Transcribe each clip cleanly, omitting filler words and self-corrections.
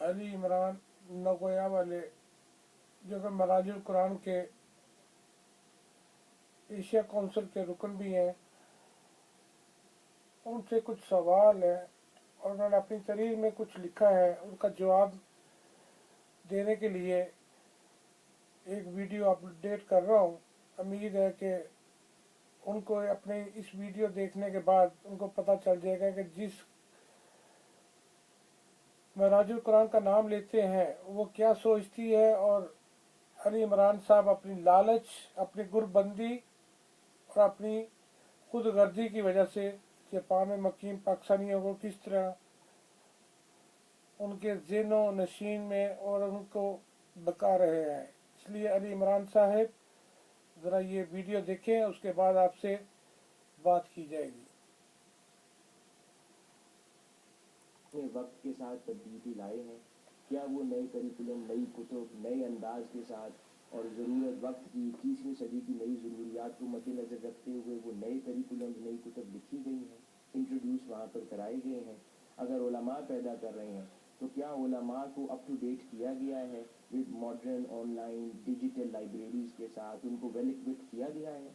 Ali Imran Nagoya वाले जो कि मराजुल कुरान के एशिया काउंसिल के रुकन भी हैं, उनसे कुछ सवाल है और उन्होंने अपनी तहरीर में कुछ लिखा है। उनका जवाब देने के लिए एक वीडियो अपडेट कर रहा हूँ। उम्मीद है कि उनको अपने इस वीडियो देखने के बाद उनको पता चल जाएगा कि जिस मराजुल कुरान का नाम लेते हैं वो क्या सोचती है, और अली इमरान साहब अपनी लालच, अपनी गुरबंदी और अपनी खुद गर्जी की वजह से जापान में मकीम पाकिस्तानियों को किस तरह उनके ज़हनो नशीन में और उनको बका रहे हैं। इसलिए अली इमरान साहब ज़रा ये वीडियो देखें, उसके बाद आपसे बात की जाएगी। वक्त के साथ तब्दीली लाए हैं, क्या वो नए करिकुलम, नई कुतुब, नए अंदाज के साथ और ज़रूरत वक्त की 21वीं सदी की नई ज़रूरियात को मद्देनज़र रखते हुए वो नए करिकुलम, नई कुतुब लिखी गई हैं, इंट्रोड्यूस वहाँ पर कराए गए हैं। अगर उलमा पैदा कर रहे हैं तो क्या उलमा को अप टू डेट किया गया है with modern online digital libraries के साथ, उनको वेल इक्विप्ड किया गया है,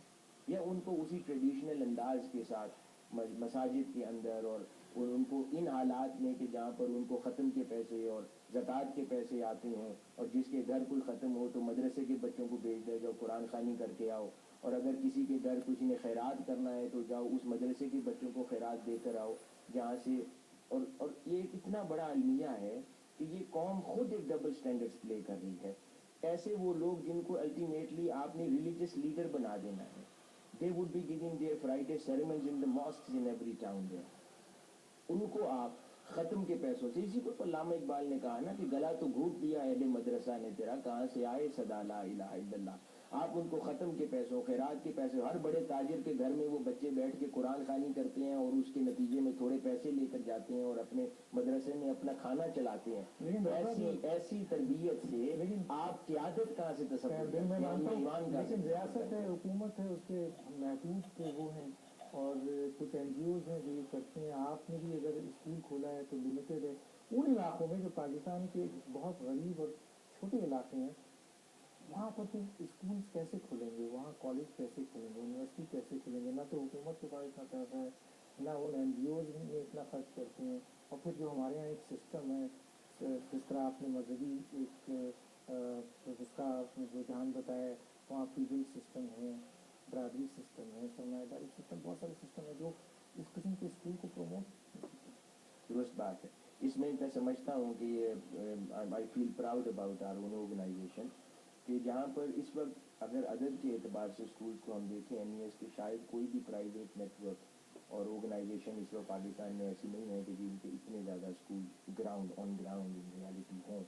या उनको उसी ट्रेडिशनल अंदाज के साथ मसाजिद के अंदर और उनको इन हालात में कि जहाँ पर उनको ख़त्म के पैसे और ज़कात के पैसे आते हों और जिसके घर कोई ख़त्म हो तो मदरसे के बच्चों को भेज दे, जाओ कुरान ख़ानी करके आओ, और अगर किसी के घर किसी ने खैरात करना है तो जाओ उस मदरसे के बच्चों को खैरात देकर आओ जहाँ से। और ये इतना बड़ा अलमिया है कि ये कौम खुद एक डबल स्टैंडर्ड्स प्ले कर रही है। ऐसे वो लोग जिनको अल्टीमेटली आपने रिलीजियस लीडर बना देना है, they would be giving their Friday sermons in the mosques in every town there. उनको आप ख़त्म के पैसों से, इसी को अल्लामा इकबाल ने कहा ना कि गला तो घूट दिया अहले मदरसा ने तेरा, कहाँ से आए सदा ला इलाहा इल्लल्लाह। आप उनको ख़त्म के पैसों, खैरात के पैसे, हर बड़े ताजिर के घर में वो बच्चे बैठ के कुरान खानी करते हैं और उसके नतीजे में थोड़े पैसे लेकर जाते हैं और अपने मदरसे में अपना खाना चलाते हैं। लेकिन ऐसी तरबियत से लेकिन आप क़यादत कहाँ से तसव्वुर मैं करते हैं? मानता हूँ, ईमान लेकिन रियासत है, हुकूमत है, उसके महदूद के वो हैं और कुछ NGOs हैं जो ये करते हैं। आपने भी अगर स्कूल खोला है तो लिमिटेड है। उन इलाकों में जो पाकिस्तान के बहुत गरीब और छोटे इलाके हैं, वहाँ पर तो स्कूल कैसे खुलेंगे, वहाँ कॉलेज कैसे खुलेंगे, यूनिवर्सिटी कैसे खुलेंगे? ना तो हुकूमत के पास इतना पैसा है, ना उन NGOs में इतना खर्च करते हैं। और फिर जो हमारे यहाँ एक सिस्टम है, जिस तरह आपने मजहबी एक जिसका आपने रुझान बताया, वहाँ फीडल सिस्टम है, बरादरी सिस्टम है, सरमायादारी सिस्टम, बहुत सारे सिस्टम है जो इस किस्म के स्कूल को प्रमोट। दुरुस्त बात है। इसमें मैं समझता हूँ कि ये I feel proud about our own organisation कि जहाँ पर इस वक्त अगर अदद के एतबार से स्कूल्स को हम देखें NES के, शायद कोई भी प्राइवेट नेटवर्क और ऑर्गेनाइजेशन इस वक्त पाकिस्तान में ऐसी नहीं है कि जिनके इतने ज़्यादा school ground on ground in reality हों।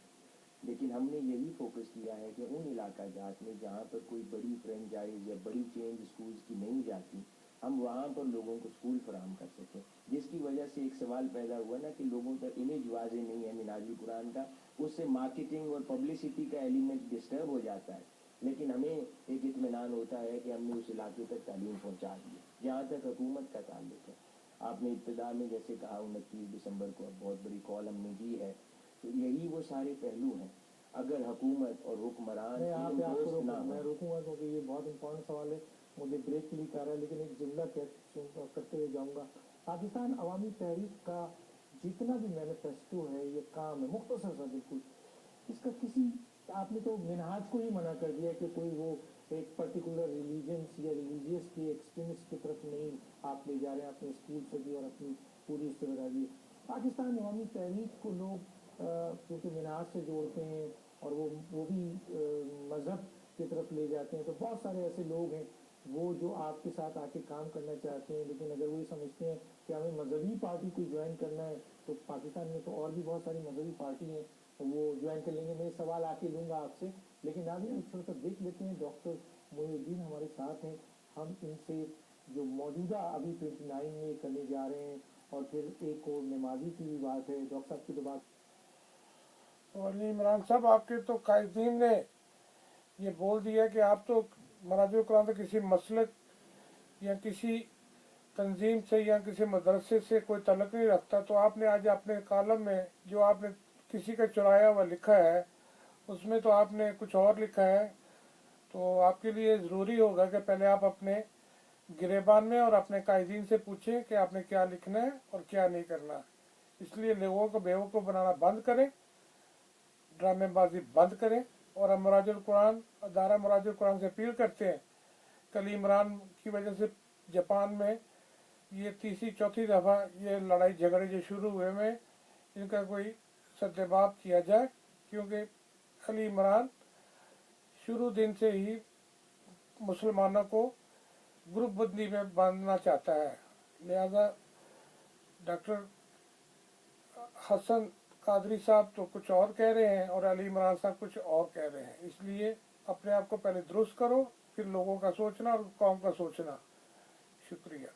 लेकिन हमने यही फोकस किया है कि उन इलाका जात में जहाँ पर कोई बड़ी फ्रेंचाइज या बड़ी चेंज स्कूल्स की नहीं जाती, हम वहाँ पर लोगों को स्कूल फराहम कर सकें। जिसकी वजह से एक सवाल पैदा हुआ ना कि लोगों का इमेज वाजे नहीं है मिनाजुल कुरान का, उससे मार्केटिंग और पब्लिसिटी का एलिमेंट डिस्टर्ब हो जाता है। लेकिन हमें एक इत्मीनान होता है कि हमने उस इलाके तक तालीम पहुँचा दी। जहाँ तक हुकूमत का ताल्लुक है, आपने इब्तिदा में जैसे कहा 29 दिसंबर को अब बहुत बड़ी कॉल हमने की है, तो यही वो सारे पहलू हैं। अगर हुकूमत और हुक्मरान मैं रोकूंगा क्योंकि ये बहुत इंपॉर्टेंट सवाल है, मुझे ब्रेक के लिए कह रहा है, लेकिन एक जुमला करते हुए जाऊंगा। पाकिस्तान अवामी तहरीक का जितना भी मैनिफेस्टो है, ये काम है मुख्तसर सा बिल्कुल, इसका किसी, आपने तो मिनहाज को ही मना कर दिया कि कोई वो एक पर्टिकुलर रिलीजन्स या रिलीजियस की एक्सट्रीमिस्ट की तरफ नहीं आप ले जा रहे हैं अपने स्कूल से भी और अपनी पूरी इससे बता दिए। पाकिस्तान अवामी तहरीक को लोग क्योंकि मिनहाज से जोड़ते हैं और वो भी मज़हब की तरफ ले जाते हैं, तो बहुत सारे ऐसे लोग हैं वो जो आपके साथ आके काम करना चाहते हैं, लेकिन अगर वो ये समझते हैं कि हमें मजहबी पार्टी को ज्वाइन करना है तो पाकिस्तान में तो और भी बहुत सारी मजहबी पार्टी हैं, तो वो ज्वाइन कर लेंगे। मैं सवाल आके लूँगा आपसे, लेकिन अभी हम थोड़ा सा देख लेते हैं। डॉक्टर मोइनुद्दीन हमारे साथ हैं, हम इनसे जो मौजूदा अभी 29 में करने जा रहे हैं और फिर एक और नमाजी की भी बात है। डॉक्टर साहब की तो बात, और इमरान साहब आपके तो कायदीन ने ये बोल दिया कि आप तो मराजुल कुरान तो किसी मसलक या किसी तंजीम से या किसी मदरसे से कोई तल्लुक नहीं रखता, तो आपने आज अपने कालम में जो आपने किसी का चुराया हुआ लिखा है, उसमें तो आपने कुछ और लिखा है, तो आपके लिए ज़रूरी होगा कि पहले आप अपने गिरेबान में और अपने कायदीन से पूछें कि आपने क्या लिखना है और क्या नहीं करना। इसलिए लोगों को बेवकूफ़ बनाना बंद करें, ड्रामेबाजी बंद करें, और हम मुराजुल कुरान, अदारा मुराजुल कुरान से अपील करते हैं। कल इमरान की वजह से जापान में ये तीसरी चौथी दफ़ा ये लड़ाई झगड़े जो शुरू हुए में इनका कोई सद्देबाब किया जाए, क्योंकि अली इमरान शुरू दिन से ही मुसलमानों को ग्रुप बंदी में बांधना चाहता है। लिहाजा डॉक्टर हसन कादरी साहब तो कुछ और कह रहे हैं और अली इमरान साहब कुछ और कह रहे हैं। इसलिए अपने आप को पहले दुरुस्त करो, फिर लोगों का सोचना और कौम का सोचना। शुक्रिया।